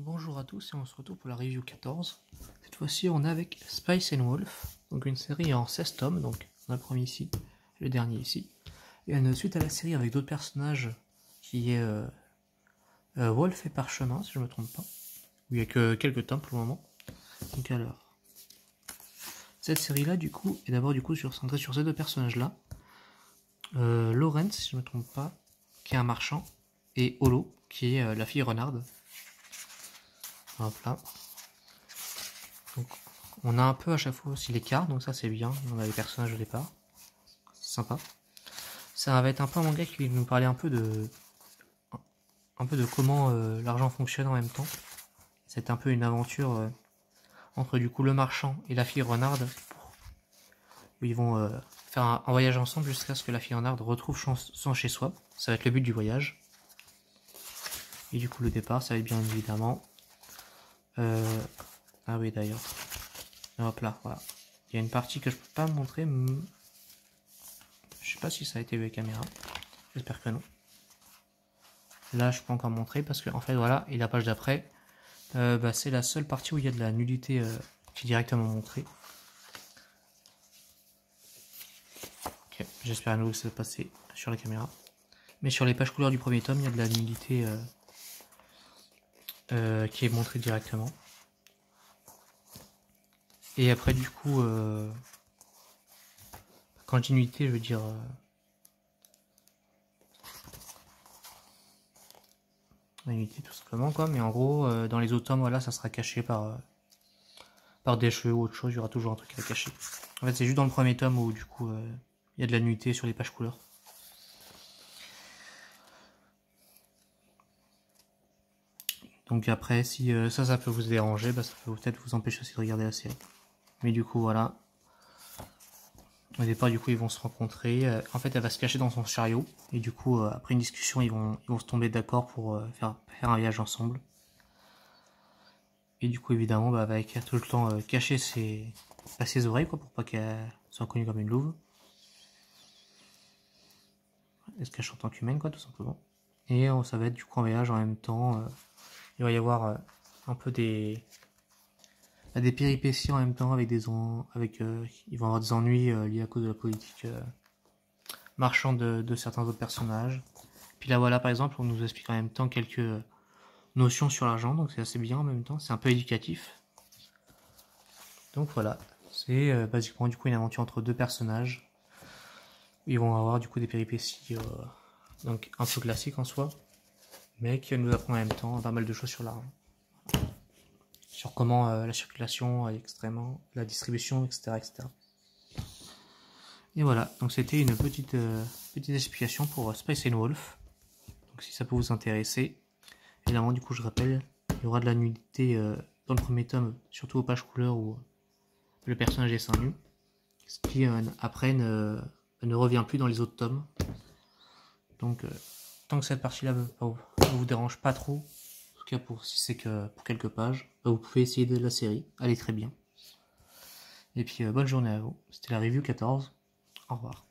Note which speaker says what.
Speaker 1: Bonjour à tous et on se retrouve pour la review 14. Cette fois-ci on est avec Spice & Wolf, donc une série en 16 tomes, donc on a le premier ici, le dernier ici. Et une suite à la série avec d'autres personnages qui est Wolf et Parchemin si je ne me trompe pas. Où il n'y a que quelques tomes pour le moment. Donc alors, cette série là du coup est d'abord centrée sur ces deux personnages là. Lawrence si je ne me trompe pas, qui est un marchand, et Holo qui est la fille renarde. Hop là. Donc, on a un peu à chaque fois aussi les cartes, donc ça c'est bien. On a les personnages au départ. C'est sympa. Ça va être un peu un manga qui va nous parler un peu de comment l'argent fonctionne en même temps. C'est un peu une aventure entre du coup le marchand et la fille renarde, où ils vont faire un voyage ensemble jusqu'à ce que la fille renarde retrouve son chez soi. Ça va être le but du voyage. Et du coup le départ, ça va être bien évidemment... Ah oui d'ailleurs. Hop là, voilà. Il y a une partie que je peux pas montrer. Je sais pas si ça a été vu avec caméra. J'espère que non. Là, je peux encore montrer parce que en fait, voilà, et la page d'après, c'est la seule partie où il y a de la nudité qui est directement montrée. Ok, j'espère à nouveau que ça va passer sur la caméra. Mais sur les pages couleurs du premier tome, il y a de la nudité qui est montrée directement. Et après, du coup, quand je dis nudité, je veux dire... nudité tout simplement quoi, mais en gros, dans les autres tomes, voilà, ça sera caché par des cheveux ou autre chose, il y aura toujours un truc à cacher. En fait, c'est juste dans le premier tome où du coup, il y a de la nudité sur les pages couleurs. Donc après, si ça peut vous déranger, ça peut peut-être vous empêcher aussi de regarder la série. Mais du coup, voilà. Au départ, du coup, ils vont se rencontrer. En fait, elle va se cacher dans son chariot. Et du coup, après une discussion, ils vont se tomber d'accord pour faire un voyage ensemble. Et du coup, évidemment, elle va écrire tout le temps cacher ses oreilles, quoi, pour pas qu'elle soit connue comme une louve. Elle se cache en tant qu'humaine, quoi, tout simplement. Et ça va être du coup un voyage en même temps. Il va y avoir un peu des péripéties en même temps avec ils vont avoir des ennuis liés à cause de la politique marchande de certains autres personnages. Puis là voilà, par exemple, on nous explique en même temps quelques notions sur l'argent, donc c'est assez bien en même temps, c'est un peu éducatif. Donc voilà, c'est basiquement du coup une aventure entre deux personnages. Ils vont avoir du coup des péripéties donc un peu classiques en soi, mais qui nous apprend en même temps pas mal de choses sur l'argent. Sur comment la circulation est extrêmement, la distribution, etc. etc. Et voilà, donc c'était une petite explication pour Spice & Wolf. Donc si ça peut vous intéresser, évidemment du coup je rappelle, il y aura de la nudité dans le premier tome, surtout aux pages couleurs où le personnage est seins nus, ce qui après ne revient plus dans les autres tomes. Donc tant que cette partie-là ne vous dérange pas trop, en tout cas si c'est que pour quelques pages, vous pouvez essayer de la série, elle est très bien. Et puis bonne journée à vous, c'était la review 14, au revoir.